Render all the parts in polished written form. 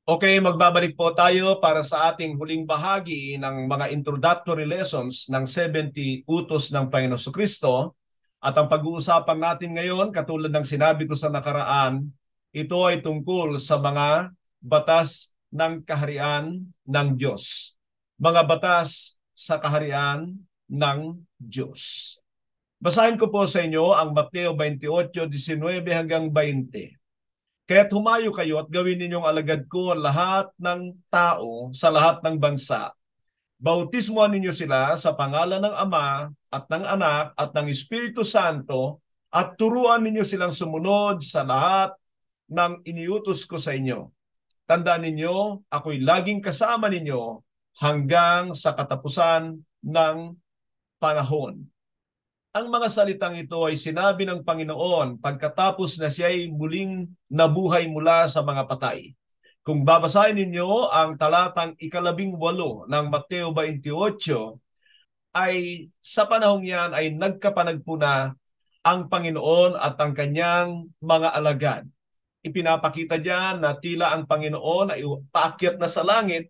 Okay, magbabalik po tayo para sa ating huling bahagi ng mga introductory lessons ng 70 Utos ng Panginoon Kristo. At ang pag-uusapan natin ngayon, katulad ng sinabi ko sa nakaraan, ito ay tungkol sa mga batas ng kaharian ng Diyos. Mga batas sa kaharian ng Diyos. Basahin ko po sa inyo ang Mateo 28:19 hanggang 20. Kaya't humayo kayo at gawin ninyong alagad ko lahat ng tao sa lahat ng bansa. Bautismuhan ninyo sila sa pangalan ng Ama at ng Anak at ng Espiritu Santo at turuan ninyo silang sumunod sa lahat ng iniutos ko sa inyo. Tandaan ninyo, ako'y laging kasama ninyo hanggang sa katapusan ng panahon. Ang mga salitang ito ay sinabi ng Panginoon pagkatapos na siya ay muling nabuhay mula sa mga patay. Kung babasahin ninyo ang talatang 18 ng Mateo 28, ay sa panahong yan ay nagkapanagpo na ang Panginoon at ang kanyang mga alagad. Ipinapakita diyan na tila ang Panginoon ay paakyat na sa langit,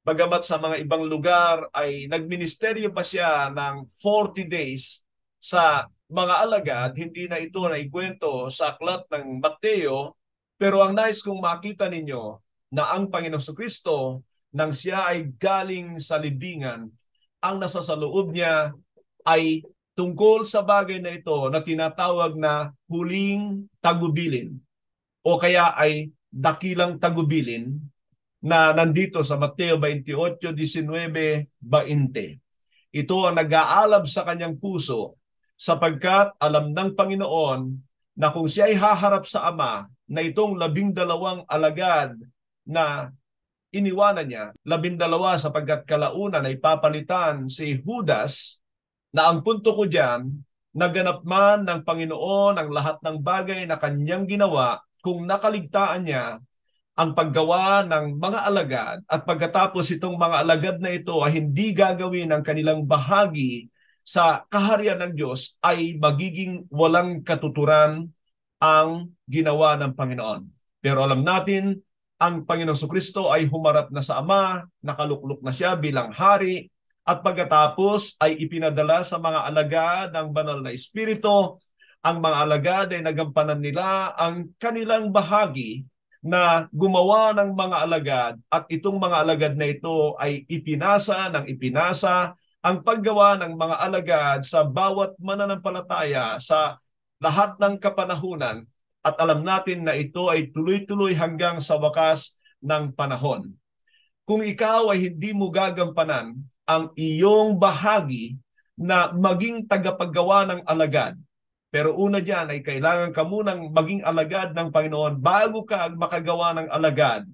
bagamat sa mga ibang lugar ay nagministeryo pa siya ng 40 days sa mga alagad. Hindi na ito naikwento sa aklat ng Mateo, pero ang nais kong makita ninyo na ang Panginoong Kristo nang siya ay galing sa libingan, ang nasa sa loob niya ay tungkol sa bagay na ito na tinatawag na huling tagubilin o kaya ay dakilang tagubilin na nandito sa Mateo 28:19-20. Ito ang nag-aalab sa kanyang puso sapagkat alam ng Panginoon na kung siya ay haharap sa Ama na itong 12 alagad na iniwanan niya, 12 sapagkat kalaunan ay papalitan si Judas, na ang punto ko diyan, naganap man ng Panginoon ang lahat ng bagay na kanyang ginawa kung nakaligtaan niya ang paggawa ng mga alagad, at pagkatapos itong mga alagad na ito ay hindi gagawin ang kanilang bahagi sa kaharian ng Diyos, ay magiging walang katuturan ang ginawa ng Panginoon. Pero alam natin, ang Panginoong Kristo ay humarap na sa Ama, nakaluklok na siya bilang hari, at pagkatapos ay ipinadala sa mga alagad ng banal na Espiritu. Ang mga alagad ay nagampanan nila ang kanilang bahagi na gumawa ng mga alagad, at itong mga alagad na ito ay ipinasa ang paggawa ng mga alagad sa bawat mananampalataya sa lahat ng kapanahunan, at alam natin na ito ay tuloy-tuloy hanggang sa wakas ng panahon. Kung ikaw ay hindi mo gagampanan ang iyong bahagi na maging tagapaggawa ng alagad, pero una dyan ay kailangan ka munang maging alagad ng Panginoon bago ka makagawa ng alagad,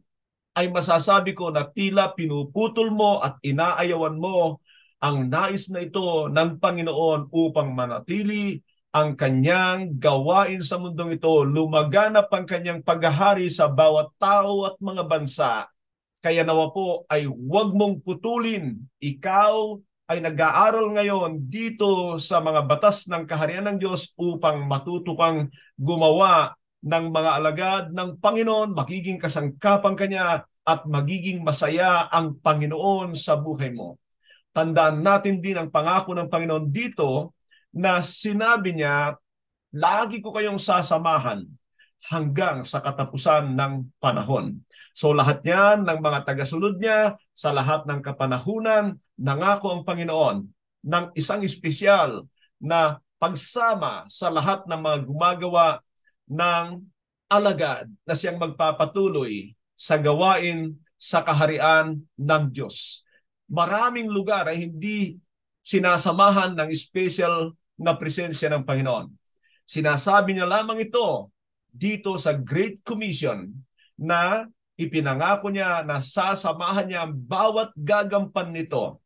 ay masasabi ko na tila pinuputol mo at inaayawan mo ang nais na ito ng Panginoon upang manatili ang kanyang gawain sa mundong ito, lumaganap ang kanyang paghahari sa bawat tao at mga bansa. Kaya nawa po ay huwag mong putulin. Ikaw ay nag-aaral ngayon dito sa mga batas ng kaharian ng Diyos upang matuto kang gumawa ng mga alagad ng Panginoon, magiging kasangkapan kanya at magiging masaya ang Panginoon sa buhay mo. Tandaan natin din ang pangako ng Panginoon dito na sinabi niya, lagi ko kayong sasamahan hanggang sa katapusan ng panahon. So lahat yan ng mga tagasunod niya sa lahat ng kapanahunan, nangako ang Panginoon ng isang espesyal na pagsama sa lahat ng mga gumagawa ng alagad na siyang magpapatuloy sa gawain sa kaharian ng Diyos. Maraming lugar ay hindi sinasamahan ng special na presensya ng Panginoon. Sinasabi niya lamang ito dito sa Great Commission na ipinangako niya na sasamahan niya ang bawat gagampan nito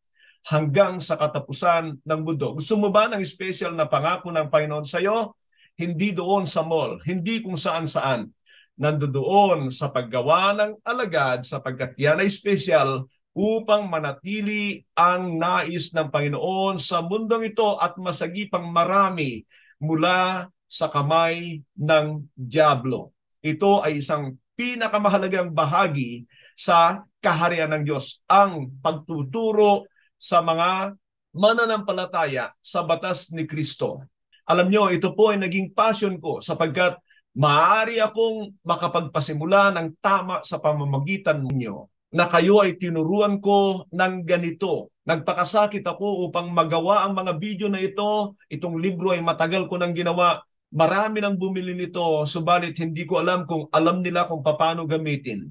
hanggang sa katapusan ng mundo. Gusto mo ba ng special na pangako ng Panginoon sa iyo? Hindi doon sa mall, hindi kung saan-saan. Nandoon sa paggawa ng alagad, sapagkat yan ay special upang manatili ang nais ng Panginoon sa mundong ito at masagipang marami mula sa kamay ng dyablo. Ito ay isang pinakamahalagang bahagi sa kaharian ng Diyos, ang pagtuturo sa mga mananampalataya sa batas ni Kristo. Alam nyo, ito po ay naging passion ko sapagkat maaari akong makapagpasimula ng tama sa pamamagitan ninyo na kayo ay tinuruan ko ng ganito. Nagpakasakit ako upang magawa ang mga video na ito. Itong libro ay matagal ko nang ginawa. Marami nang bumili nito, subalit hindi ko alam kung alam nila kung paano gamitin.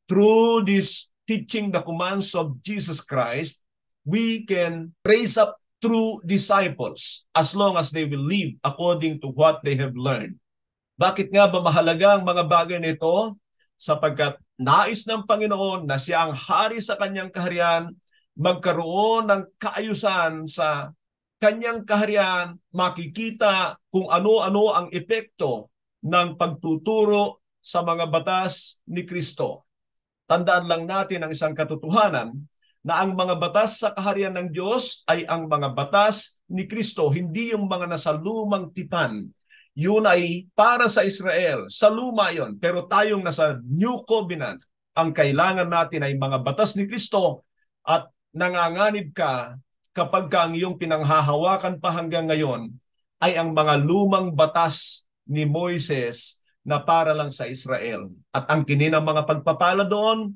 Through this teaching the commands of Jesus Christ, we can raise up true disciples as long as they will live according to what they have learned. Bakit nga ba mahalaga ang mga bagay nito? Sapagkat nais ng Panginoon na siya ang hari sa kanyang kaharian, magkaroon ng kaayusan sa kanyang kaharian, makikita kung ano-ano ang epekto ng pagtuturo sa mga batas ni Kristo. Tandaan lang natin ang isang katotohanan na ang mga batas sa kaharian ng Diyos ay ang mga batas ni Kristo, hindi yung mga nasa lumang tipan. Yun ay para sa Israel, sa luma yon. Pero tayong nasa New Covenant, ang kailangan natin ay mga batas ni Kristo at nanganganib ka kapag ka ang iyong pinanghahawakan pa hanggang ngayon ay ang mga lumang batas ni Moises na para lang sa Israel. At ang kininang mga pagpapala doon,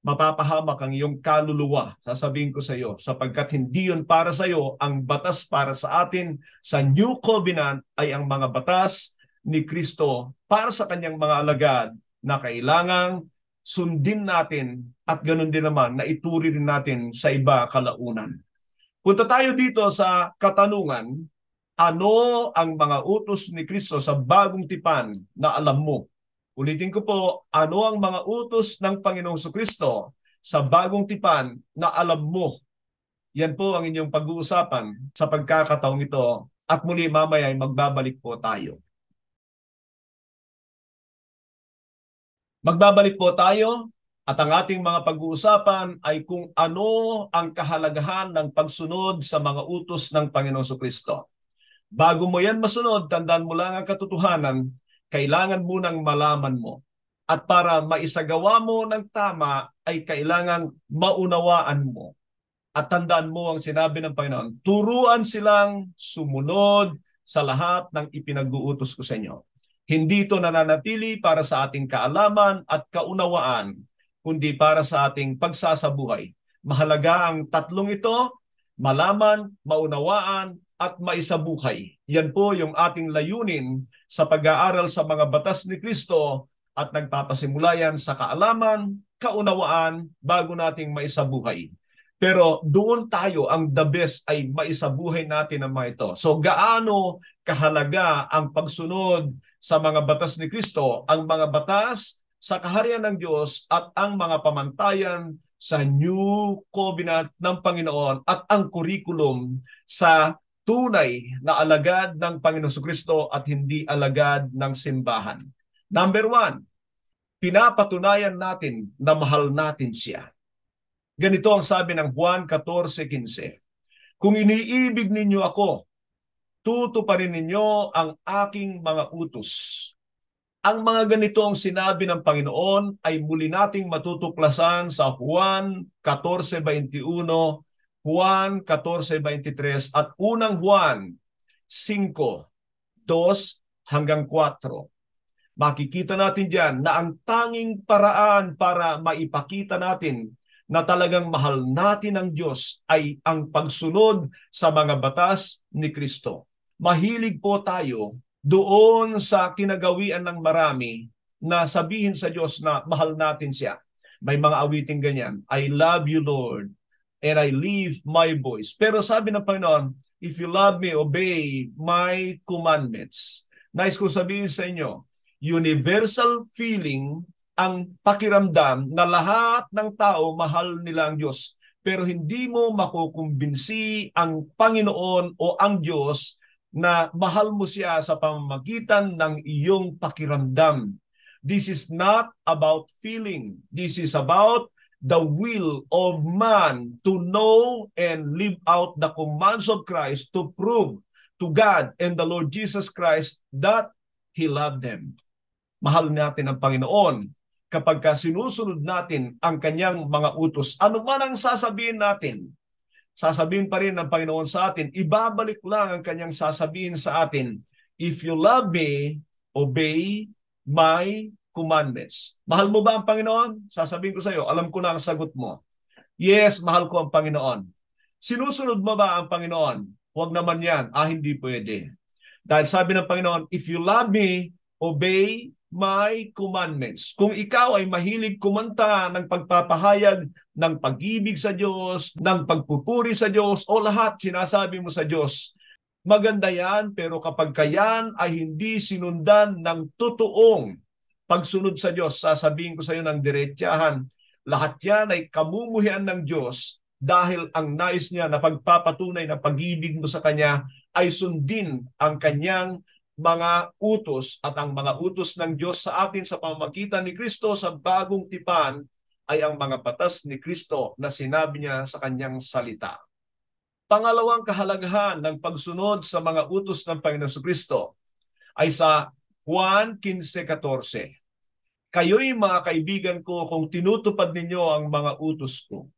mapapahamak ang iyong kaluluwa, sasabihin ko sa iyo, sapagkat hindi yun para sa iyo. Ang batas para sa atin sa New Covenant ay ang mga batas ni Kristo para sa kanyang mga alagad na kailangang sundin natin at ganun din naman na ituri rin natin sa iba kalaunan. Punta tayo dito sa katanungan, ano ang mga utos ni Kristo sa bagong tipan na alam mo? Ulitin ko po, ano ang mga utos ng Panginoong Kristo sa bagong tipan na alam mo? Yan po ang inyong pag-uusapan sa pagkakataong ito at muli mamaya ay magbabalik po tayo. Magbabalik po tayo at ang ating mga pag-uusapan ay kung ano ang kahalagahan ng pagsunod sa mga utos ng Panginoong Kristo. Bago mo yan masunod, tandaan mo lang ang katotohanan, kailangan munang malaman mo. At para maisagawa mo ng tama ay kailangang maunawaan mo. At tandaan mo ang sinabi ng Panginoon, turuan silang sumunod sa lahat ng ipinag-uutos ko sa inyo. Hindi ito nananatili para sa ating kaalaman at kaunawaan, kundi para sa ating pagsasabuhay. Mahalaga ang tatlong ito, malaman, maunawaan, at maisabuhay. Yan po yung ating layunin sa pag-aaral sa mga batas ni Kristo at nagpapasimula yan sa kaalaman, kaunawaan, bago nating maisabuhay. Pero doon tayo, ang the best ay maisabuhay natin ang mga ito. So gaano kahalaga ang pagsunod sa mga batas ni Kristo, ang mga batas sa kaharian ng Diyos at ang mga pamantayan sa New Covenant ng Panginoon at ang kurikulum sa tunay na alagad ng Panginoong Kristo at hindi alagad ng simbahan. Number 1, pinapatunayan natin na mahal natin siya. Ganito ang sabi ng Juan 14:15. Kung iniibig ninyo ako, tutuparin ninyo ang aking mga utos. Ang mga ganito ang sinabi ng Panginoon ay muli nating matutuklasan sa Juan 14:21, Juan 14:23 at unang Juan 5:2 hanggang 4. Makikita natin diyan na ang tanging paraan para maipakita natin na talagang mahal natin ang Diyos ay ang pagsunod sa mga batas ni Kristo. Mahilig po tayo doon sa kinagawian ng marami na sabihin sa Diyos na mahal natin siya. May mga awiting ganyan, I love you, Lord, and I leave my voice. Pero sabi ng Panginoon, if you love me, obey my commandments. Nais ko sabihin sa inyo, universal feeling ang pakiramdam na lahat ng tao mahal nila ang Diyos. Pero hindi mo makukumbinsi ang Panginoon o ang Diyos na mahal mo siya sa pamamagitan ng iyong pakiramdam. This is not about feeling. This is about the will of man to know and live out the commands of Christ to prove to God and the Lord Jesus Christ that He loved them. Mahal natin ang Panginoon. kapag sinusunod natin ang kanyang mga utos. Ano man ang sasabihin natin, sasabihin pa rin ng Panginoon sa atin, ibabalik lang ang kanyang sasabihin sa atin, if you love me, obey my commandments. Mahal mo ba ang Panginoon? Sasabihin ko sa iyo, alam ko na ang sagot mo. Yes, mahal ko ang Panginoon. Sinusunod mo ba ang Panginoon? Huwag naman yan. Hindi pwede. Dahil sabi ng Panginoon, if you love me, obey my commandments. Kung ikaw ay mahilig kumanta ng pagpapahayag ng pag-ibig sa Diyos, ng pagpupuri sa Diyos, o lahat sinasabi mo sa Diyos, maganda yan, pero kapag kayan ay hindi sinundan ng totoong pagsunod sa Diyos, sasabihin ko sa iyo ng diretsahan, lahat yan ay kamumuhian ng Diyos dahil ang nais niya na pagpapatunay na pag-ibig mo sa Kanya ay sundin ang Kanyang mga utos, at ang mga utos ng Diyos sa atin sa pamamagitan ni Kristo sa bagong tipan ay ang mga batas ni Kristo na sinabi niya sa Kanyang salita. Pangalawang kahalagahan ng pagsunod sa mga utos ng Panginoon Kristo ay sa Juan 15:14. Kayo'y mga kaibigan ko kung tinutupad ninyo ang mga utos ko.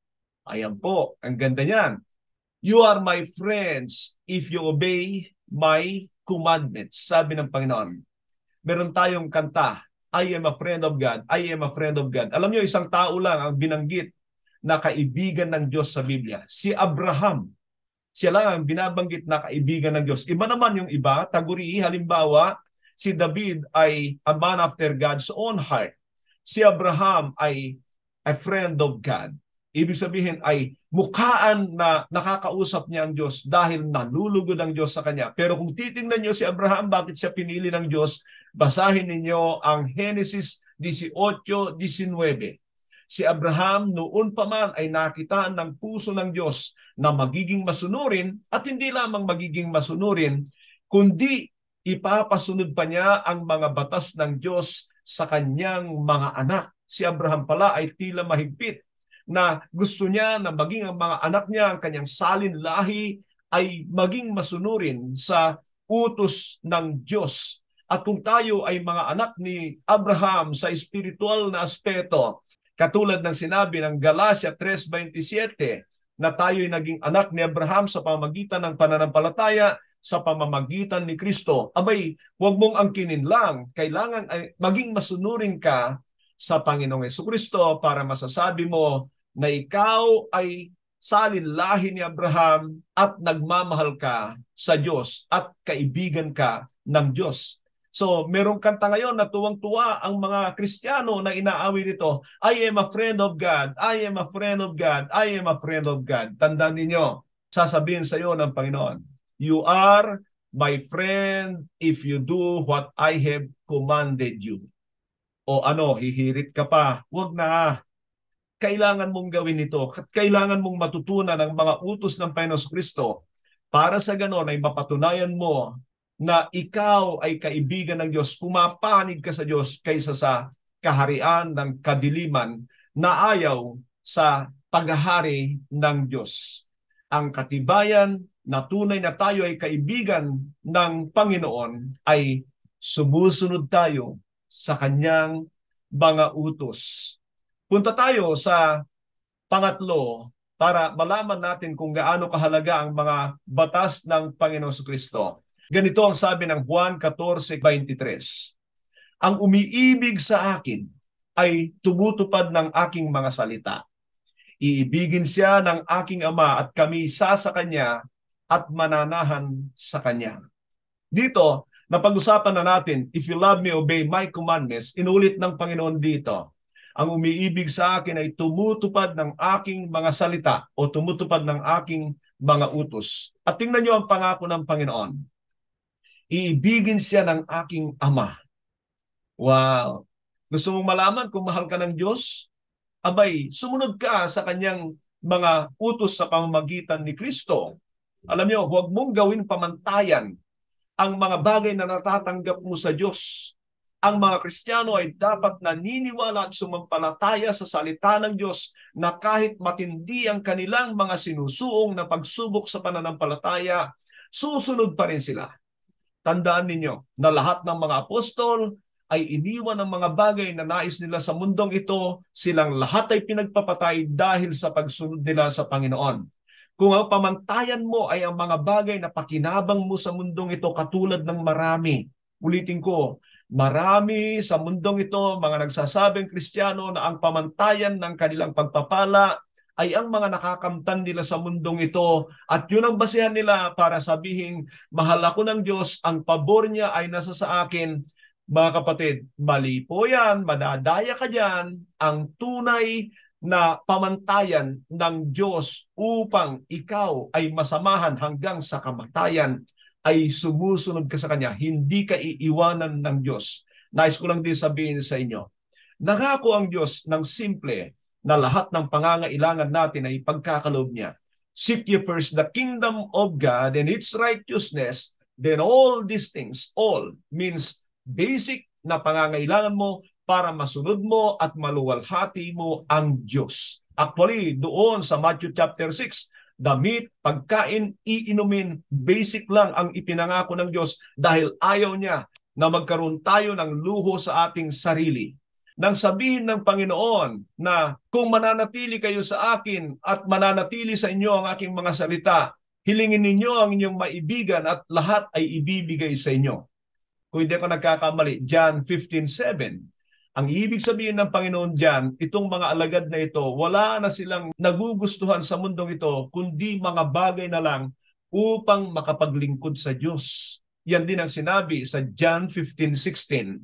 Ayan po, ang ganda niyan. You are my friends if you obey my commandments, sabi ng Panginoon. Meron tayong kanta, I am a friend of God, I am a friend of God. Alam niyo, isang tao lang ang binanggit na kaibigan ng Diyos sa Biblia, si Abraham. Siya lang ang binabanggit na kaibigan ng Diyos. Iba naman yung iba, taguri, halimbawa, si David ay a man after God's own heart. Si Abraham ay a friend of God. Ibig sabihin ay mukhaan na nakakausap niya ang Diyos dahil nalulugod ang Diyos sa kanya. Pero kung titingnan niyo si Abraham, bakit siya pinili ng Diyos? Basahin ninyo ang Genesis 18:19. Si Abraham noon pa man ay nakitaan ng puso ng Diyos na magiging masunurin, at hindi lamang magiging masunurin, kundi ipapasunod pa niya ang mga batas ng Diyos sa kanyang mga anak. Si Abraham pala ay tila mahigpit na gusto niya na maging ang mga anak niya, ang kanyang salin lahi, ay maging masunurin sa utos ng Diyos. At kung tayo ay mga anak ni Abraham sa espiritual na aspeto, katulad ng sinabi ng Galatia 3:27, na tayo'y naging anak ni Abraham sa pamamagitan ng pananampalataya sa pamamagitan ni Kristo, abay, huwag mong angkinin lang. Kailangan ay maging masunurin ka sa Panginoong Jesucristo para masasabi mo na ikaw ay salin-lahi ni Abraham at nagmamahal ka sa Diyos at kaibigan ka ng Diyos. So, merong kanta ngayon na tuwang-tuwa ang mga Kristiyano na inaawit nito, I am a friend of God, I am a friend of God, I am a friend of God. Tandaan ninyo, sasabihin sa iyo ng Panginoon, you are my friend if you do what I have commanded you. O ano, hihirit ka pa? Huwag na. Kailangan mong gawin ito. Kailangan mong matutunan ang mga utos ng Panginoon Kristo para sa ganon ay mapatunayan mo na ikaw ay kaibigan ng Diyos, pumapanig ka sa Diyos kaysa sa kaharian ng kadiliman na ayaw sa paghahari ng Diyos. Ang katibayan na tunay na tayo ay kaibigan ng Panginoon ay sumusunod tayo sa kanyang mga utos. Punta tayo sa pangatlo para malaman natin kung gaano kahalaga ang mga batas ng Panginoon Kristo. Ganito ang sabi ng Juan 14:23. Ang umiibig sa akin ay tumutupad ng aking mga salita. Iibigin siya ng aking Ama at kami sa kanya at mananahan sa kanya. Dito, napag-usapan na natin, if you love me, obey my commandments. Inulit ng Panginoon dito, ang umiibig sa akin ay tumutupad ng aking mga salita o tumutupad ng aking mga utos. At tingnan niyo ang pangako ng Panginoon. Iibigin siya ng aking Ama. Wow! Gusto mong malaman kung mahal ka ng Diyos? Abay, sumunod ka sa kanyang mga utos sa pamamagitan ni Kristo. Alam niyo, huwag mong gawin pamantayan ang mga bagay na natatanggap mo sa Diyos. Ang mga Kristiyano ay dapat naniniwala at sumampalataya sa salita ng Diyos na kahit matindi ang kanilang mga sinusuong na pagsubok sa pananampalataya, susunod pa rin sila. Tandaan ninyo na lahat ng mga apostol ay iniwan ang mga bagay na nais nila sa mundong ito, silang lahat ay pinagpapatay dahil sa pagsunod nila sa Panginoon. Kung ang pamantayan mo ay ang mga bagay na pakinabang mo sa mundong ito katulad ng marami, ulitin ko, marami sa mundong ito, mga nagsasabing Kristiyano na ang pamantayan ng kanilang pagpapala ay ang mga nakakamtan nila sa mundong ito at yun ang basehan nila para sabihin, mahal ako ng Diyos, ang pabor niya ay nasa sa akin. Mga kapatid, mali po yan, madadaya ka dyan. Ang tunay na pamantayan ng Diyos upang ikaw ay masamahan hanggang sa kamatayan ay sumusunod ka sa Kanya. Hindi ka iiwanan ng Diyos. Nais ko lang din sabihin sa inyo, nangako ang Diyos ng simple na lahat ng pangangailangan natin ay pagkakaloob niya. Seek ye first the kingdom of God and its righteousness, then all these things, all means basic na pangangailangan mo para masunod mo at maluwalhati mo ang Diyos. Actually, doon sa Matthew chapter 6, damit, pagkain, iinumin, basic lang ang ipinangako ng Diyos dahil ayaw niya na magkaroon tayo ng luho sa ating sarili. Nang sabihin ng Panginoon na kung mananatili kayo sa akin at mananatili sa inyo ang aking mga salita, hilingin ninyo ang inyong maibigan at lahat ay ibibigay sa inyo. Kung hindi ako nagkakamali, John 15:7. Ang ibig sabihin ng Panginoon diyan, itong mga alagad na ito, wala na silang nagugustuhan sa mundong ito, kundi mga bagay na lang upang makapaglingkod sa Diyos. Yan din ang sinabi sa John 15:16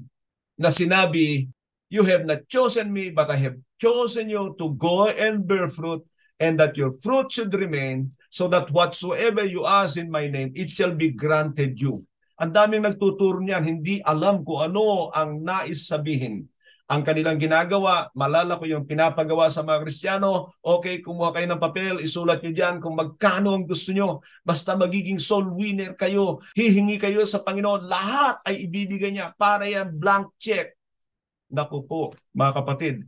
na sinabi, you have not chosen me, but I have chosen you to go and bear fruit, and that your fruit should remain, so that whatsoever you ask in my name, it shall be granted you. Ang daming nagtuturo niyan, hindi alam kung ano ang nais sabihin. Ang kanilang ginagawa, malala ko yung pinapagawa sa mga Kristiyano, okay, kumuha kayo ng papel, isulat nyo dyan kung magkano ang gusto nyo. Basta magiging soul winner kayo, hihingi kayo sa Panginoon, lahat ay ibibigay niya para yan blank check. Naku po, mga kapatid,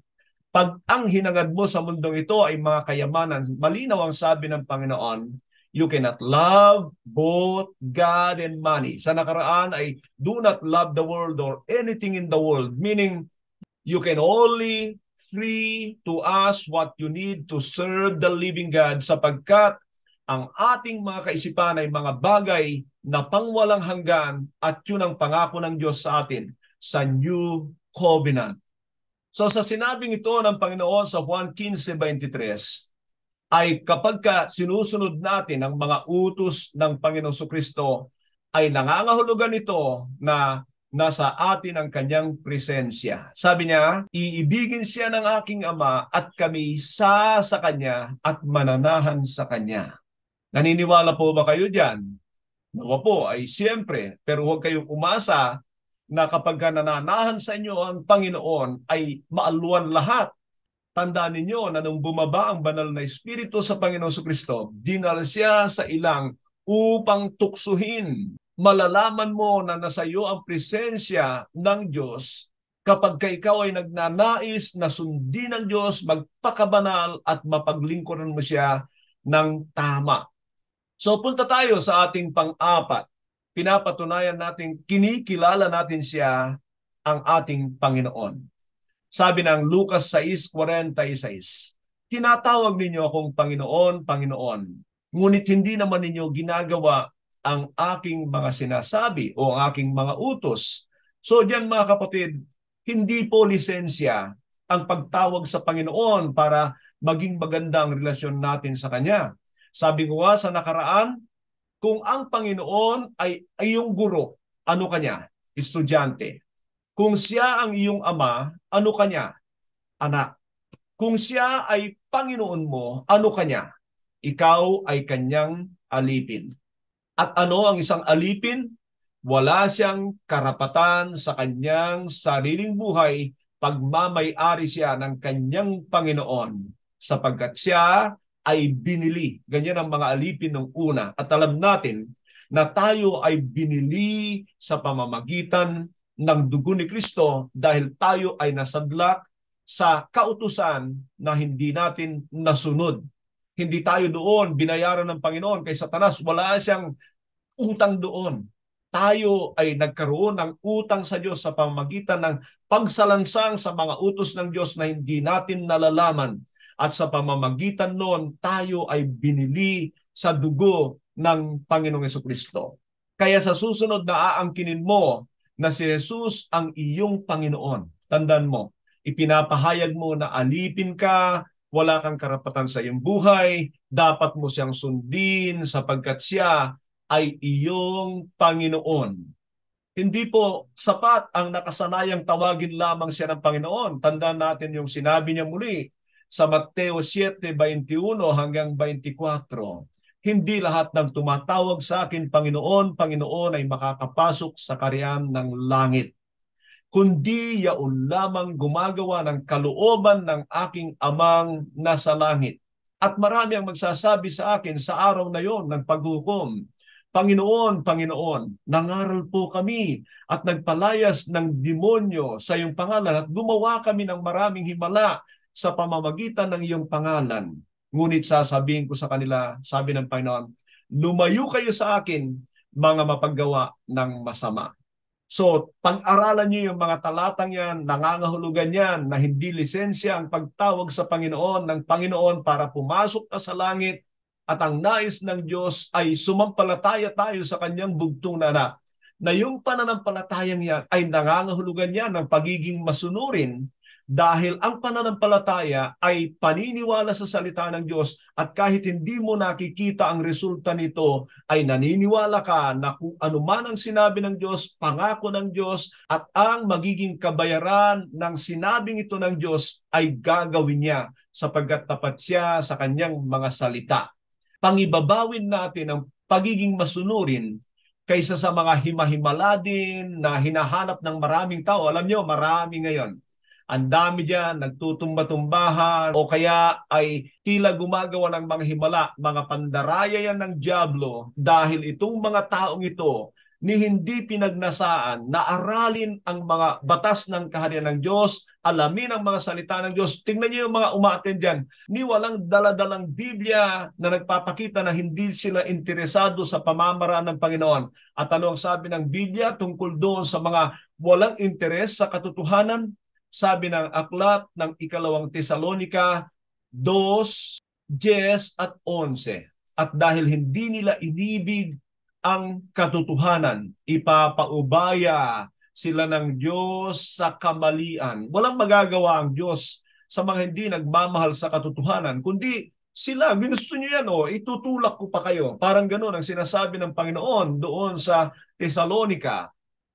pag ang hinangad mo sa mundong ito ay mga kayamanan, malinaw ang sabi ng Panginoon, you cannot love both God and money. Sa nakaraan ay do not love the world or anything in the world, meaning you can only free to ask what you need to serve the living God sapagkat ang ating mga kaisipan ay mga bagay na pangwalang hanggan at yun ang pangako ng Diyos sa atin sa New Covenant. So sa sinabing ito ng Panginoon sa Juan 15:23 ay kapag sinusunod natin ang mga utos ng Panginoong Kristo ay nangangahulugan ito na nasa atin ang kanyang presensya. Sabi niya, iibigin siya ng aking Ama at kami sa kanya at mananahan sa kanya. Naniniwala po ba kayo dyan? Nawa po ay siyempre, pero huwag kayong umasa na kapag nananahan sa inyo ang Panginoon ay maaluan lahat. Tandaan ninyo na nung bumaba ang banal na Espiritu sa Panginoon Kristo, dinala siya sa ilang upang tuksuhin. Malalaman mo na nasa iyo ang presensya ng Diyos kapag ikaw ay nagnanais na sundin ng Diyos, magpakabanal at mapaglingkuran mo siya ng tama. So punta tayo sa ating pang-apat. Pinapatunayan natin, kinikilala natin siya ang ating Panginoon. Sabi ng Lucas 6:46, tinatawag ninyo akong Panginoon, Panginoon, ngunit hindi naman ninyo ginagawa ang aking mga sinasabi o ang aking mga utos. So diyan mga kapatid, hindi po lisensya ang pagtawag sa Panginoon para maging maganda ang relasyon natin sa Kanya. Sabi ko nga sa nakaraan, kung ang Panginoon ay iyong guro, ano kanya? Estudyante. Kung siya ang iyong ama, ano kanya? Anak. Kung siya ay Panginoon mo, ano kanya? Ikaw ay kanyang alipin. At ano ang isang alipin? Wala siyang karapatan sa kanyang sariling buhay, pagmamay-ari siya ng kanyang Panginoon sapagkat siya ay binili. Ganyan ang mga alipin ng una. At alam natin na tayo ay binili sa pamamagitan ng dugo ni Kristo dahil tayo ay nasadlak sa kautusan na hindi natin nasunod. Hindi tayo doon binayaran ng Panginoon kay Satanas. Wala siyang utang doon. tayo ay nagkaroon ng utang sa Diyos sa pamamagitan ng pagsalansang sa mga utos ng Diyos na hindi natin nalalaman. At sa pamamagitan noon, tayo ay binili sa dugo ng Panginoong Jesucristo. Kaya sa susunod na aangkinin mo na si Jesus ang iyong Panginoon, tandaan mo, ipinapahayag mo na alipin ka, wala kang karapatan sa iyong buhay, dapat mo siyang sundin sapagkat siya ay iyong Panginoon. Hindi po sapat ang nakasanayang tawagin lamang siya ng Panginoon. Tandaan natin yung sinabi niya muli sa Mateo 7:21 hanggang 24. Hindi lahat ng tumatawag sa akin Panginoon, Panginoon ay makakapasok sa kaharian ng langit, kundi yaon lamang gumagawa ng kalooban ng aking amang nasa langit. At marami ang magsasabi sa akin sa araw na yon ng paghukom, Panginoon, Panginoon, nangaral po kami at nagpalayas ng demonyo sa iyong pangalan at gumawa kami ng maraming himala sa pamamagitan ng iyong pangalan. Ngunit sasabihin ko sa kanila, sabi ng Panginoon, lumayo kayo sa akin, mga mapaggawa ng masama. So, pag-aralan niyo yung mga talatang yan, nangangahulugan yan na hindi lisensya ang pagtawag sa Panginoon ng Panginoon para pumasok ka sa langit, at ang nais ng Diyos ay sumampalataya tayo sa kanyang bugtong na anak. Na yung pananampalatayang yan ay nangangahulugan yan ng pagiging masunurin, dahil ang pananampalataya ay paniniwala sa salita ng Diyos, at kahit hindi mo nakikita ang resulta nito, ay naniniwala ka na kung ano man ang sinabi ng Diyos, pangako ng Diyos, at ang magiging kabayaran ng sinabing ito ng Diyos ay gagawin niya sapagkat tapat siya sa kanyang mga salita. Pangibabawin natin ang pagiging masunurin kaysa sa mga himahimala din na hinahanap ng maraming tao. Alam nyo, marami ngayon. Ang dami dyan, nagtutumba-tumbahan o kaya ay tila gumagawa ng mga himala, mga pandaraya yan ng dyablo, dahil itong mga taong ito ni hindi pinagnasaan na aralin ang mga batas ng kaharian ng Diyos, alamin ang mga salita ng Diyos. Tingnan niyo yung mga umaattend dyan, ni walang daladalang Biblia na nagpapakita na hindi sila interesado sa pamamaraan ng Panginoon. At ano ang sabi ng Biblia tungkol doon sa mga walang interes sa katotohanan? Sabi ng aklat ng ikalawang Tesalonika 2:10 at 11. At dahil hindi nila inibig ang katotohanan, ipapaubaya sila ng Diyos sa kamalian. Walang magagawa ang Diyos sa mga hindi nagmamahal sa katotohanan, kundi sila, ginusto nyo yan, itutulak ko pa kayo. Parang ganoon ang sinasabi ng Panginoon doon sa Tesalonika.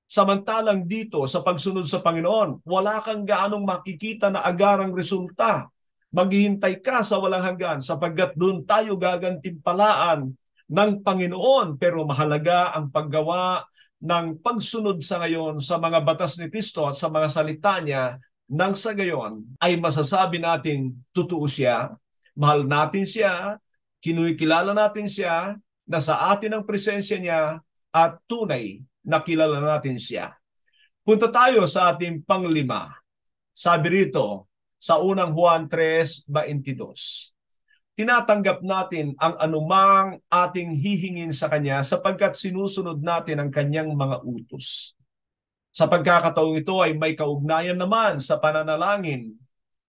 Samantalang dito, sa pagsunod sa Panginoon, wala kang gaanong makikita na agarang resulta. Maghihintay ka sa walang hanggan sapagkat doon tayo gagantimpalaan ng Panginoon, pero mahalaga ang paggawa ng pagsunod sa ngayon sa mga batas ni Kristo at sa mga salita niya, nang sa gayon ay masasabi nating totoo siya, mahal natin siya, kinikilala natin siya, nasa atin ang presensya niya, at tunay na kilala natin siya. Punta tayo sa ating panglima. Sabi rito sa unang Juan 3:22. Tinatanggap natin ang anumang ating hihingin sa Kanya sapagkat sinusunod natin ang Kanyang mga utos. Sa pagkakataong ito ay may kaugnayan naman sa pananalangin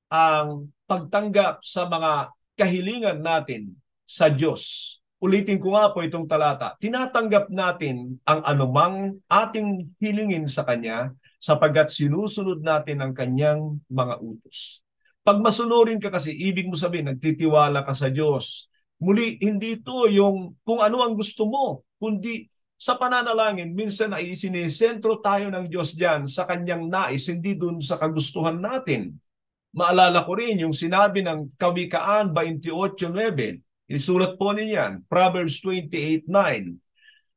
ang pagtanggap sa mga kahilingan natin sa Diyos. Ulitin ko nga po itong talata. Tinatanggap natin ang anumang ating hilingin sa Kanya sapagkat sinusunod natin ang Kanyang mga utos. Pag masunurin ka kasi, ibig mo sabihin, nagtitiwala ka sa Diyos. Muli, hindi ito yung kung ano ang gusto mo, kundi sa pananalangin, minsan ay sinisentro tayo ng Diyos dyan sa Kanyang nais, hindi dun sa kagustuhan natin. Maalala ko rin yung sinabi ng Kawikaan 28:9. Isulat po niyan, Proverbs 28:9.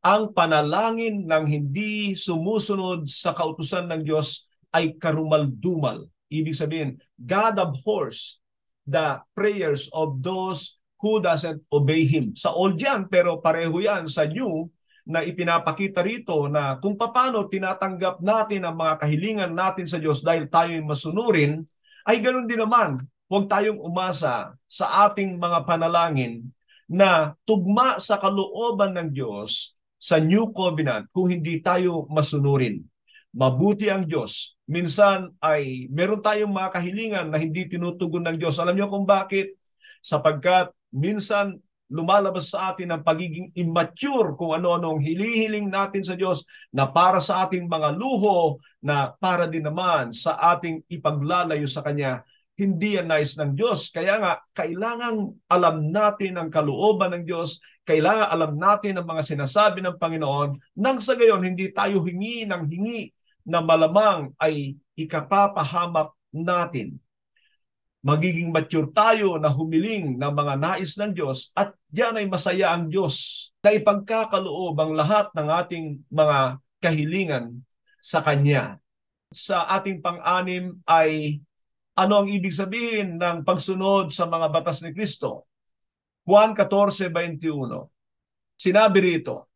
Ang panalangin ng hindi sumusunod sa kautusan ng Diyos ay karumal-dumal. Ibig sabihin, God abhors the prayers of those who doesn't obey Him. Sa old yan, pero pareho yan sa new, na ipinapakita rito na kung paano tinatanggap natin ang mga kahilingan natin sa Diyos dahil tayo'y masunurin, ay ganoon din naman. Huwag tayong umasa sa ating mga panalangin na tugma sa kalooban ng Diyos sa New Covenant kung hindi tayo masunurin. Mabuti ang Diyos. Minsan ay meron tayong mga kahilingan na hindi tinutugon ng Diyos. Alam niyo kung bakit? Sapagkat minsan lumalabas sa atin ang pagiging immature kung ano-ano ang hilihiling natin sa Diyos na para sa ating mga luho, na para din naman sa ating ipaglalayo sa Kanya. Hindi yan nais ng Diyos. Kaya nga, kailangang alam natin ang kalooban ng Diyos, kailangan alam natin ang mga sinasabi ng Panginoon, nang sa gayon hindi tayo hingi ng hingi na malamang ay ikapapahamak natin. Magiging mature tayo na humiling ng mga nais ng Diyos at diyan ay masaya ang Diyos na ipagkakaloob ang lahat ng ating mga kahilingan sa Kanya. Sa ating pang-anim ay ano ang ibig sabihin ng pagsunod sa mga batas ni Kristo? Juan 14:21. Sinabi rito,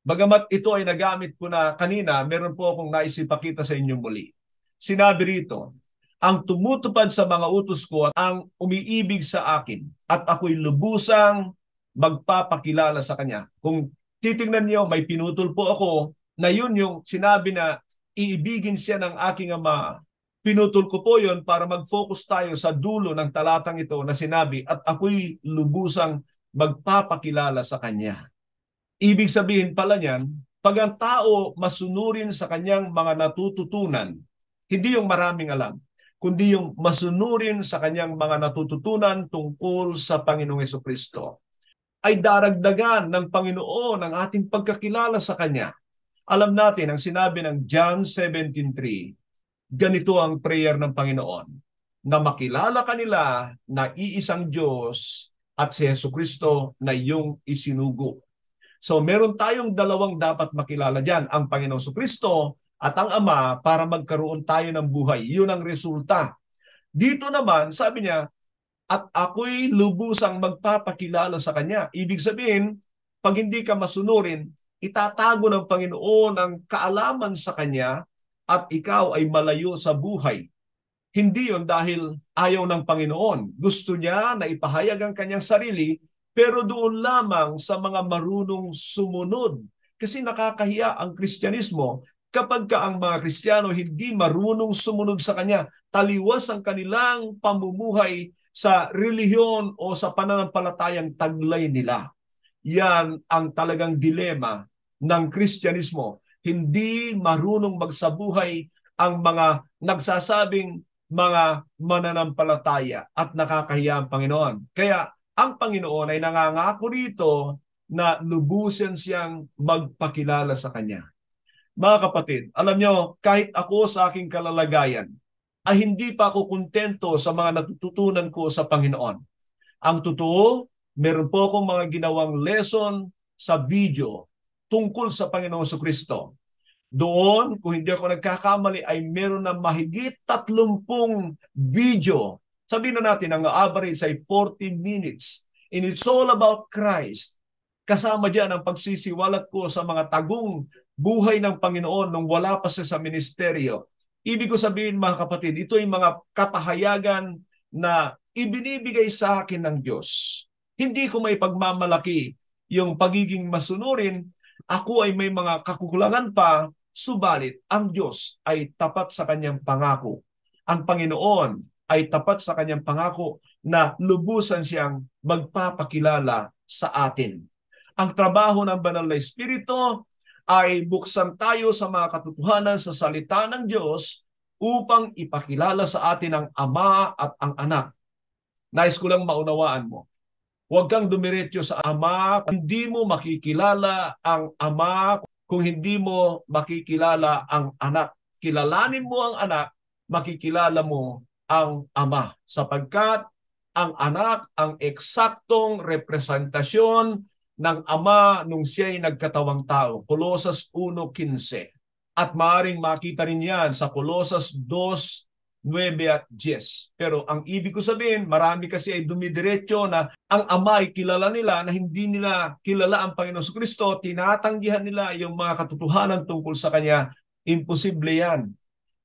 bagamat ito ay nagamit ko na kanina, meron po akong nais ipakita sa inyo muli. Sinabi rito, ang tumutupad sa mga utos ko at ang umiibig sa akin at ako'y lubusang magpapakilala sa Kanya. Kung titingnan niyo, may pinutol po ako na yun yung sinabi na iibigin siya ng aking Ama. Pinutol ko po yun para mag-focus tayo sa dulo ng talatang ito na sinabi, at ako'y lubusang magpapakilala sa Kanya. Ibig sabihin pala niyan, pag ang tao masunurin sa kanyang mga natututunan, hindi yung maraming alam, kundi yung masunurin sa kanyang mga natututunan tungkol sa Panginoong Hesukristo, ay daragdagan ng Panginoon ang ating pagkakilala sa Kanya. Alam natin, ang sinabi ng John 17:3, ganito ang prayer ng Panginoon, na makilala kanila na iisang Diyos at si Hesukristo na iyong isinugo. So meron tayong dalawang dapat makilala dyan, ang Panginoong Hesukristo at ang Ama, para magkaroon tayo ng buhay. Yun ang resulta. Dito naman, sabi niya, at ako'y lubusang magpapakilala sa Kanya. Ibig sabihin, pag hindi ka masunurin, itatago ng Panginoon ang kaalaman sa Kanya at ikaw ay malayo sa buhay. Hindi yon dahil ayaw ng Panginoon. Gusto niya na ipahayag ang Kanyang sarili, pero doon lamang sa mga marunong sumunod. Kasi nakakahiya ang Kristyanismo kapag ang mga Kristiyano hindi marunong sumunod sa Kanya. Taliwas ang kanilang pamumuhay sa relihiyon o sa pananampalatayang taglay nila. Yan ang talagang dilema ng Kristyanismo. Hindi marunong magsabuhay ang mga nagsasabing mga mananampalataya at nakakahiya ang Panginoon. Kaya ang Panginoon ay nangangako rito na lubusan siyang magpakilala sa Kanya. Mga kapatid, alam nyo, kahit ako sa aking kalalagayan, ay hindi pa ako kontento sa mga natututunan ko sa Panginoon. Ang totoo, meron po akong mga ginawang lesson sa video tungkol sa Panginoong Hesukristo. Doon, kung hindi ako nagkakamali, ay meron na mahigit 30 video. Sabihin na natin, ang average ay 40 minutes. And it's all about Christ. Kasama dyan ang pagsisiwalat ko sa mga tagong buhay ng Panginoon nung wala pa siya sa ministeryo. Ibig ko sabihin, mga kapatid, ito ay mga kapahayagan na ibinibigay sa akin ng Diyos. Hindi ko may pagmamalaki yung pagiging masunurin. Ako ay may mga kakukulangan pa, subalit ang Diyos ay tapat sa Kanyang pangako. Ang Panginoon ay tapat sa Kanyang pangako na lubusan siyang magpapakilala sa atin. Ang trabaho ng Banal na Espiritu ay buksan tayo sa mga katotohanan sa salita ng Diyos upang ipakilala sa atin ang Ama at ang Anak. Nais ko lang maunawaan mo. Huwag kang dumiretso sa Ama, hindi mo makikilala ang Ama kung hindi mo makikilala ang Anak. Kilalanin mo ang Anak, makikilala mo ang Ama. Sapagkat ang Anak ang eksaktong representasyon ng Ama nung siya'y nagkatawang tao. Colosas 1:15. At maaaring makita rin yan sa Colosas 2:9 at 10. Pero ang ibig ko sabihin, marami kasi ay dumidiretso na ang Ama ay kilala nila na hindi nila kilala ang Panginoon Hesukristo, tinatanggihan nila yung mga katotohanan tungkol sa Kanya. Imposible yan.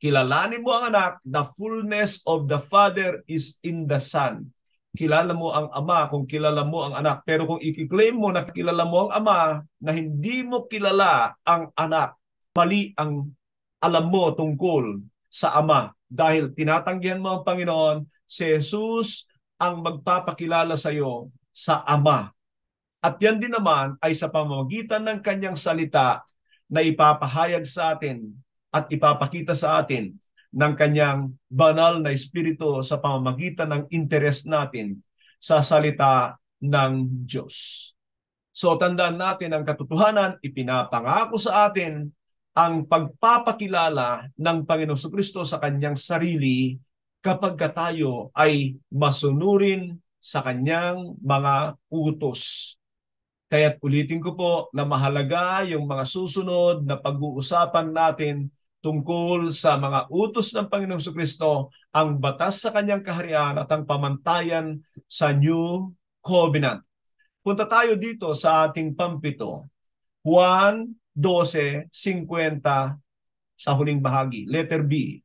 Kilalanin mo ang Anak, the fullness of the Father is in the Son. kilala mo ang Ama kung kilala mo ang anak. Pero kung i-claim mo na kilala mo ang Ama, na hindi mo kilala ang anak, mali ang alam mo tungkol sa Ama. Dahil tinatanggihan mo ang Panginoon, si Jesus ang magpapakilala sa iyo sa Ama. At yan din naman ay sa pamamagitan ng kanyang salita na ipapahayag sa atin at ipapakita sa atin ng kanyang banal na espiritu sa pamamagitan ng interes natin sa salita ng Diyos. So tandaan natin ang katotohanan, ipinapangako sa atin ang pagpapakilala ng Panginoong Kristo sa kanyang sarili kapag tayo ay masunurin sa kanyang mga utos. Kaya't ulitin ko po na mahalaga yung mga susunod na pag-uusapan natin tungkol sa mga utos ng Panginoong Kristo, ang batas sa kanyang kaharian at ang pamantayan sa New Covenant. Punta tayo dito sa ating pampito. Juan 12:50 sa huling bahagi, letter B.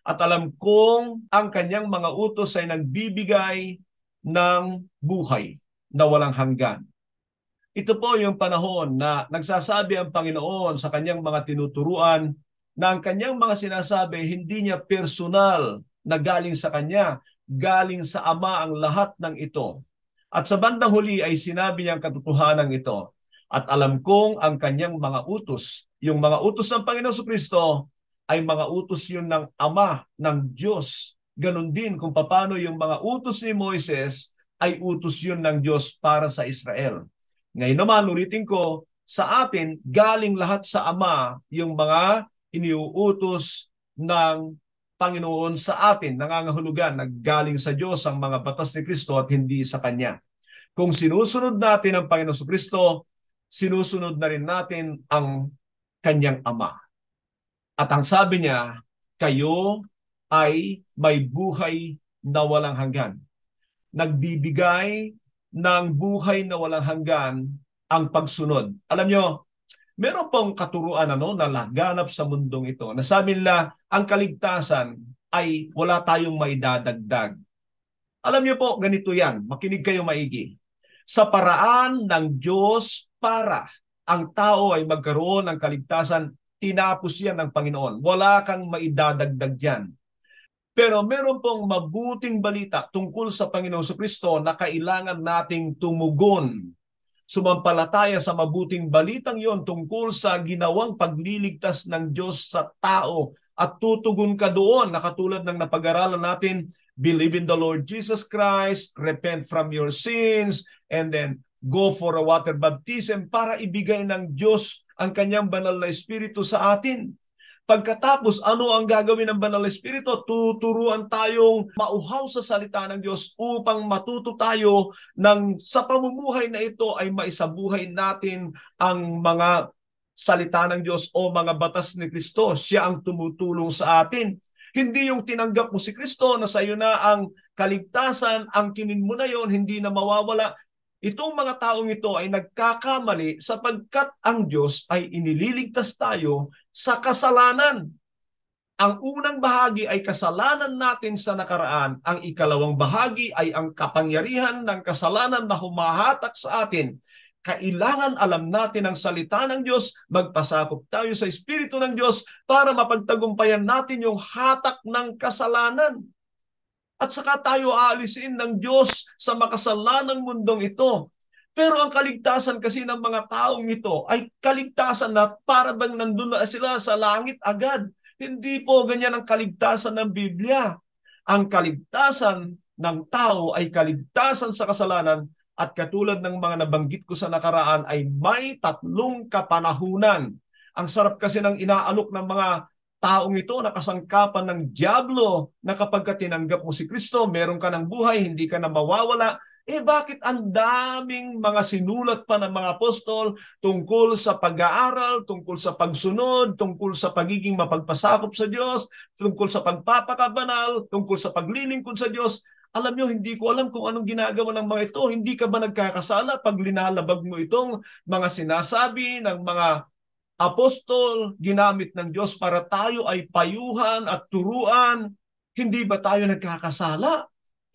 At alam kong ang kanyang mga utos ay nagbibigay ng buhay na walang hanggan. Ito po yung panahon na nagsasabi ang Panginoon sa kanyang mga tinuturuan na ang kanyang mga sinasabi hindi niya personal na galing sa kanya, galing sa Ama ang lahat ng ito. At sa bandang huli ay sinabi niya ang katotohanan ito. At alam kong ang kanyang mga utos, yung mga utos ng Panginoon Kristo ay mga utos yun ng Ama ng Diyos. Ganon din kung paano yung mga utos ni Moises ay utos yun ng Diyos para sa Israel. Ngayon naman, ulitin ko, sa atin, galing lahat sa Ama yung mga iniuutos ng Panginoon sa atin, nangangahulugan, naggaling sa Diyos ang mga batas ni Kristo at hindi sa Kanya. Kung sinusunod natin ang Panginoon Kristo, sinusunod na rin natin ang Kanyang Ama. At ang sabi niya, kayo ay may buhay na walang hanggan. Nagbibigay ng buhay na walang hanggan ang pagsunod. Alam nyo, meron pong katuruan na laganap sa mundong ito. Nasabi nila, ang kaligtasan ay wala tayong may dadagdag. Alam nyo po, ganito yan. Makinig kayo maigi. Sa paraan ng Diyos para ang tao ay magkaroon ng kaligtasan, tinapos yan ng Panginoon. Wala kang maidadagdag yan. Pero meron pong mabuting balita tungkol sa Panginoong Kristo na kailangan nating tumugon. Sumampalataya sa mabuting balitang yon tungkol sa ginawang pagliligtas ng Diyos sa tao at tutugon ka doon na katulad ng napag-aralan natin, believe in the Lord Jesus Christ, repent from your sins, and then go for a water baptism para ibigay ng Diyos ang kanyang banal na espiritu sa atin. Pagkatapos, ano ang gagawin ng Banal na Espiritu? Tuturuan tayong mauhaw sa salita ng Diyos upang matuto tayo ng sa pamumuhay na ito ay maisabuhay natin ang mga salita ng Diyos o mga batas ni Kristo. Siya ang tumutulong sa atin. Hindi yung tinanggap mo si Kristo na sa iyo na ang kaligtasan, ang kinin mo na yon, hindi na mawawala. Itong mga taong ito ay nagkakamali sapagkat ang Diyos ay inililigtas tayo sa kasalanan. Ang unang bahagi ay kasalanan natin sa nakaraan. Ang ikalawang bahagi ay ang kapangyarihan ng kasalanan na humahatak sa atin. Kailangan alam natin ang salita ng Diyos, magpasakop tayo sa Espiritu ng Diyos para mapagtagumpayan natin yung hatak ng kasalanan. At saka tayo aalisin ng Diyos sa makasalanang mundong ito. Pero ang kaligtasan kasi ng mga taong ito ay kaligtasan na para bang nandun na sila sa langit agad. Hindi po ganyan ang kaligtasan ng Biblia. Ang kaligtasan ng tao ay kaligtasan sa kasalanan at katulad ng mga nabanggit ko sa nakaraan ay may 3 kapanahunan. Ang sarap kasi ng inaalok ng mga taong ito na kasangkapan ng dyablo na kapag tinanggap mo si Kristo, meron ka ng buhay, hindi ka na mawawala. Bakit ang daming mga sinulat pa ng mga apostol tungkol sa pag-aaral, tungkol sa pagsunod, tungkol sa pagiging mapagpasakop sa Diyos, tungkol sa pagpapakabanal, tungkol sa paglilingkod sa Diyos? Alam nyo, hindi ko alam kung anong ginagawa ng mga ito. Hindi ka ba nagkakasala pag linalabag mo itong mga sinasabi ng mga apostol, ginamit ng Diyos para tayo ay payuhan at turuan? Hindi ba tayo nagkakasala?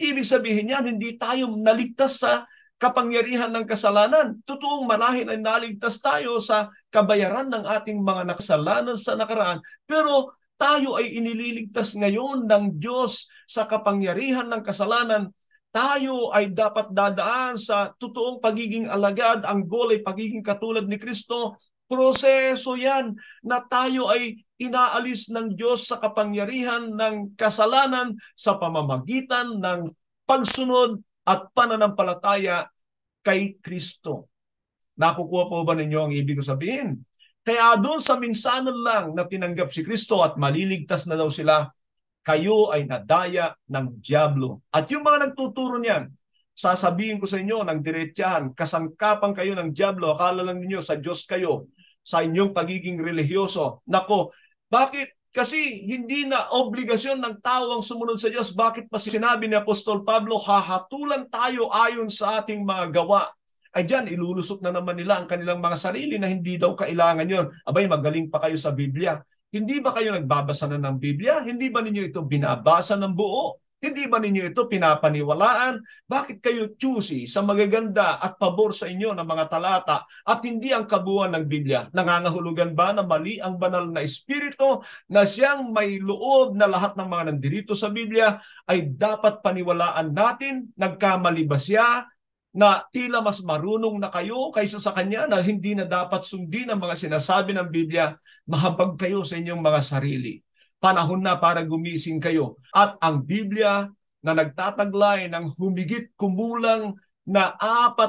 Ibig sabihin yan, hindi tayo naligtas sa kapangyarihan ng kasalanan. Totoong marahil ay naligtas tayo sa kabayaran ng ating mga nakasalanan sa nakaraan, pero tayo ay inililigtas ngayon ng Diyos sa kapangyarihan ng kasalanan. Tayo ay dapat dadaan sa totoong pagiging alagad. Ang goal ay pagiging katulad ni Kristo. Proseso yan na tayo ay inaalis ng Diyos sa kapangyarihan ng kasalanan sa pamamagitan ng pagsunod at pananampalataya kay Kristo. Nakukuha po ba ninyo ang ibig ko sabihin? Kaya doon sa minsanan lang na tinanggap si Kristo at maliligtas na daw sila, kayo ay nadaya ng dyablo. At yung mga nagtuturo niyan, sasabihin ko sa inyo ng diretsahan, kasangkapan kayo ng dyablo, akala lang ninyo sa Diyos kayo, sa inyong pagiging religyoso. Nako, bakit? Kasi hindi na obligasyon ng tao ang sumunod sa Diyos. Bakit pa sinabi ni Apostol Pablo, hahatulan tayo ayon sa ating mga gawa? Ay diyan, ilulusot na naman nila ang kanilang mga sarili na hindi daw kailangan yon. Abay, magaling pa kayo sa Biblia. Hindi ba kayo nagbabasa na ng Biblia? Hindi ba ninyo ito binabasa ng buo? Hindi ba ninyo ito pinapaniwalaan? Bakit kayo choosy sa magaganda at pabor sa inyo ng mga talata at hindi ang kabuuan ng Biblia? Nangangahulugan ba na mali ang banal na espiritu na siyang may loob na lahat ng mga nandirito sa Biblia ay dapat paniwalaan natin? Nagkamali ba siya na tila mas marunong na kayo kaysa sa kanya na hindi na dapat sundin ang mga sinasabi ng Biblia? Mahabag kayo sa inyong mga sarili. Panahon na para gumising kayo. At ang Biblia na nagtataglay ng humigit kumulang na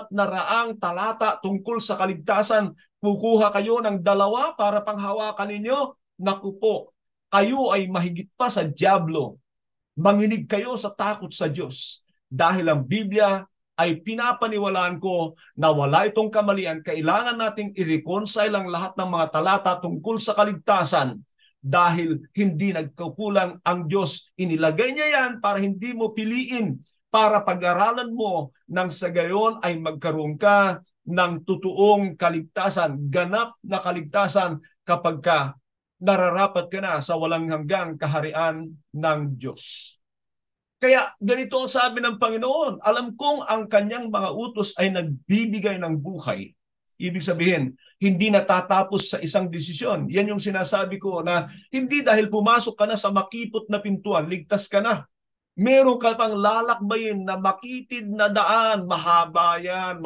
400 talata tungkol sa kaligtasan, kukuha kayo ng 2 para panghawakan ninyo? Naku po, kayo ay mahigit pa sa dyablo. Manginig kayo sa takot sa Diyos. Dahil ang Biblia ay pinapaniwalaan ko na wala itong kamalian. Kailangan nating i-reconcile ang lahat ng mga talata tungkol sa kaligtasan. Dahil hindi nagkukulang ang Diyos. Inilagay niya yan para hindi mo piliin, para pag-aralan mo nang sa gayon ay magkaroon ka ng totoong kaligtasan, ganap na kaligtasan kapag ka nararapat ka na sa walang hanggang kaharian ng Diyos. Kaya ganito ang sabi ng Panginoon, alam kong ang kanyang mga utos ay nagbibigay ng buhay. Ibig sabihin, hindi natatapos sa isang desisyon. Yan yung sinasabi ko na hindi dahil pumasok ka na sa makipot na pintuan, ligtas ka na. Meron ka pang lalakbayin na makitid na daan, mahaba yan,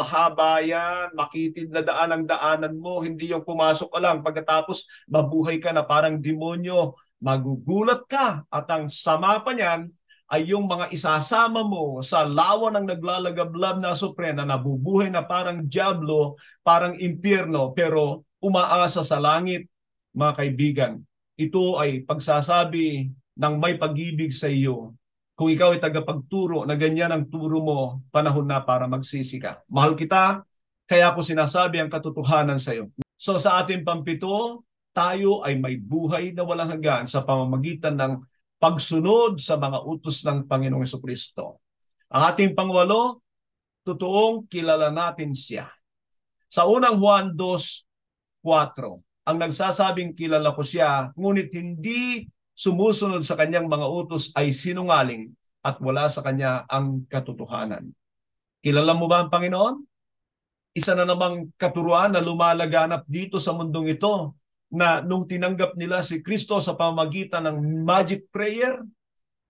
makitid na daan ang daanan mo, hindi yung pumasok ka lang, pagkatapos mabuhay ka na parang demonyo, magugulat ka at ang sama pa niyan, ay yung mga isasama mo sa lawa ng naglalagablab na asupre na nabubuhay na parang dyablo, parang impyerno, pero umaasa sa langit. Mga kaibigan, ito ay pagsasabi ng may pag-ibig sa iyo. Kung ikaw ay tagapagturo na ganyan ang turo mo, panahon na para magsisi ka. Mahal kita, kaya ako sinasabi ang katotohanan sa iyo. So sa ating pampito, tayo ay may buhay na walang hanggan sa pamamagitan ng pagsunod sa mga utos ng Panginoong Jesucristo. Ang ating pangwalo, totoong kilala natin siya. Sa unang Juan 2:4, ang nagsasabing kilala ko siya, ngunit hindi sumusunod sa kanyang mga utos ay sinungaling at wala sa kanya ang katotohanan. Kilala mo ba ang Panginoon? Isa na namang katuruan na lumalaganap dito sa mundong ito, na nung tinanggap nila si Kristo sa pamamagitan ng magic prayer,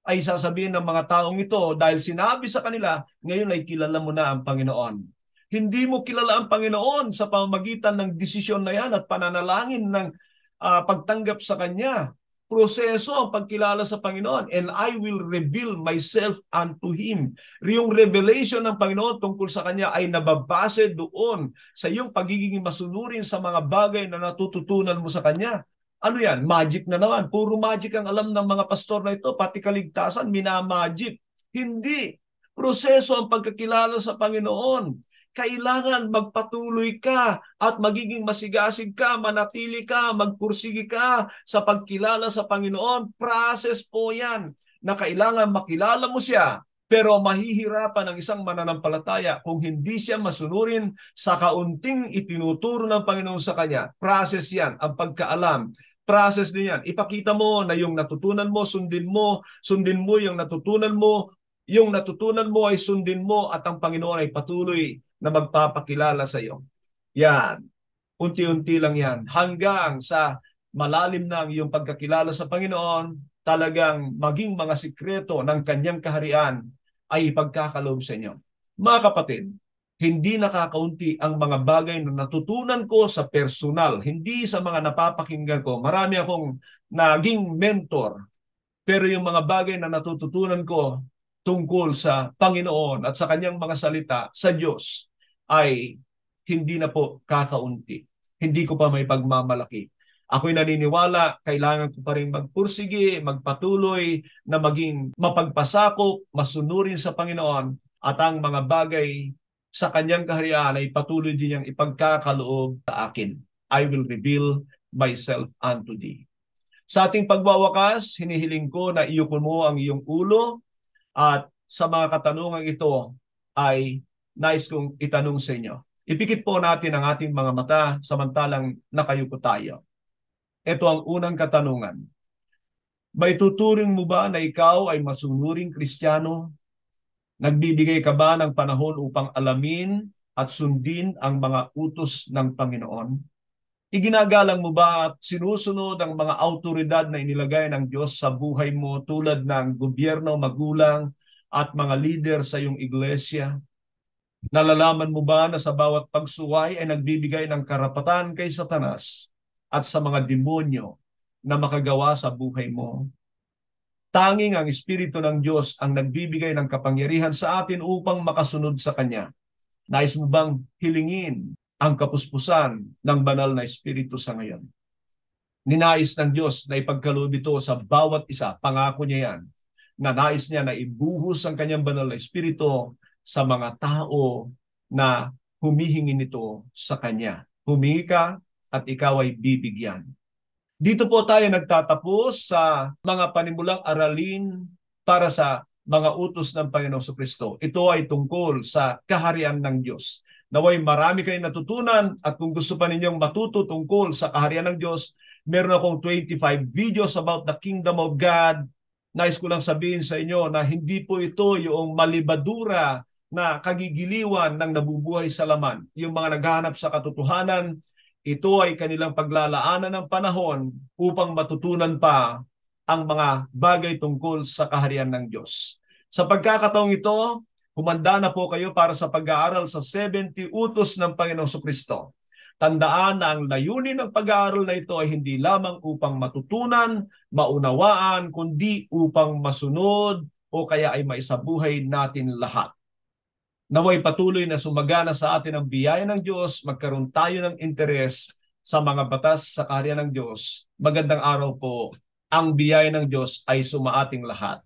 ay sasabihin ng mga taong ito, dahil sinabi sa kanila, ngayon ay kilala mo na ang Panginoon. Hindi mo kilala ang Panginoon sa pamamagitan ng desisyon na yan at pananalangin ng pagtanggap sa Kanya. Proseso ang pagkilala sa Panginoon, and I will reveal myself unto Him. Yung revelation ng Panginoon tungkol sa Kanya ay nababase doon sa iyong pagiging masunurin sa mga bagay na natututunan mo sa Kanya. Ano yan? Magic na naman. Puro magic ang alam ng mga pastor na ito, pati kaligtasan, minamagic. Hindi. Proseso ang pagkakilala sa Panginoon. Kailangan magpatuloy ka at magiging masigasig ka, manatili ka, magpursige ka sa pagkilala sa Panginoon. Process po yan na kailangan makilala mo siya, pero mahihirapan ang isang mananampalataya kung hindi siya masunurin sa kaunting itinuturo ng Panginoon sa kanya. Process yan, ang pagkaalam. Process din yan. Ipakita mo na yung natutunan mo, sundin mo yung natutunan mo, yung natutunan mo ay sundin mo at ang Panginoon ay patuloy na magpapakilala sa iyo. Yan. Unti-unti lang yan. Hanggang sa malalim na ang iyong pagkakilala sa Panginoon, talagang maging mga sikreto ng kanyang kaharian ay ipagkakaloob sa inyo. Mga kapatid, hindi nakakaunti ang mga bagay na natutunan ko sa personal, hindi sa mga napapakinggan ko. Marami akong naging mentor, pero yung mga bagay na natututunan ko tungkol sa Panginoon at sa kanyang mga salita sa Diyos ay hindi na po kakaunti. Hindi ko pa may pagmamalaki. Ako'y naniniwala, kailangan ko pa rin magpursige, magpatuloy na maging mapagpasakop, masunurin sa Panginoon at ang mga bagay sa kanyang kaharian ay patuloy din niyang ipagkakaloob sa akin. I will reveal myself unto thee. Sa ating pagwawakas, hinihiling ko na iyuko mo ang iyong ulo at sa mga katanungan ito ay nais kong itanong sa inyo. Ipikit po natin ang ating mga mata samantalang nakayuko tayo. Ito ang unang katanungan. May tuturing mo ba na ikaw ay masunuring Kristiyano? Nagbibigay ka ba ng panahon upang alamin at sundin ang mga utos ng Panginoon? Iginagalang mo ba at sinusunod ang mga autoridad na inilagay ng Diyos sa buhay mo tulad ng gobyerno, magulang at mga leader sa iyong iglesia? Nalalaman mo ba na sa bawat pagsuway ay nagbibigay ng karapatan kay Satanas at sa mga demonyo na makagawa sa buhay mo? Tanging ang Espiritu ng Diyos ang nagbibigay ng kapangyarihan sa atin upang makasunod sa Kanya. Nais mo bang hilingin ang kapuspusan ng banal na Espiritu sa ngayon? Ninais ng Diyos na ipagkaloob ito sa bawat isa. Pangako niya yan. Na nais niya na ibuhos ang Kanyang banal na Espiritu sa mga tao na humihingi nito sa Kanya. Humingi ka at ikaw ay bibigyan. Dito po tayo nagtatapos sa mga panimulang aralin para sa mga utos ng Panginoong Kristo. Ito ay tungkol sa kaharian ng Diyos. Naway marami kayong natutunan at kung gusto pa ninyong matuto tungkol sa kaharian ng Diyos, meron akong 25 videos about the kingdom of God. Nais ko lang sabihin sa inyo na hindi po ito yung malibadura na kagigiliwan ng nabubuhay sa laman. Yung mga naghahanap sa katotohanan, ito ay kanilang paglalaanan ng panahon upang matutunan pa ang mga bagay tungkol sa kaharian ng Diyos. Sa pagkakataong ito, humanda na po kayo para sa pag-aaral sa 70 utos ng Panginoong Kristo. Tandaan na ang layunin ng pag-aaral na ito ay hindi lamang upang matutunan, maunawaan, kundi upang masunod o kaya ay maisabuhay natin lahat. Naway patuloy na sumagana sa atin ang biyaya ng Diyos, magkaroon tayo ng interes sa mga batas sa kaharian ng Diyos. Magandang araw po. Ang biyaya ng Diyos ay sumaating lahat.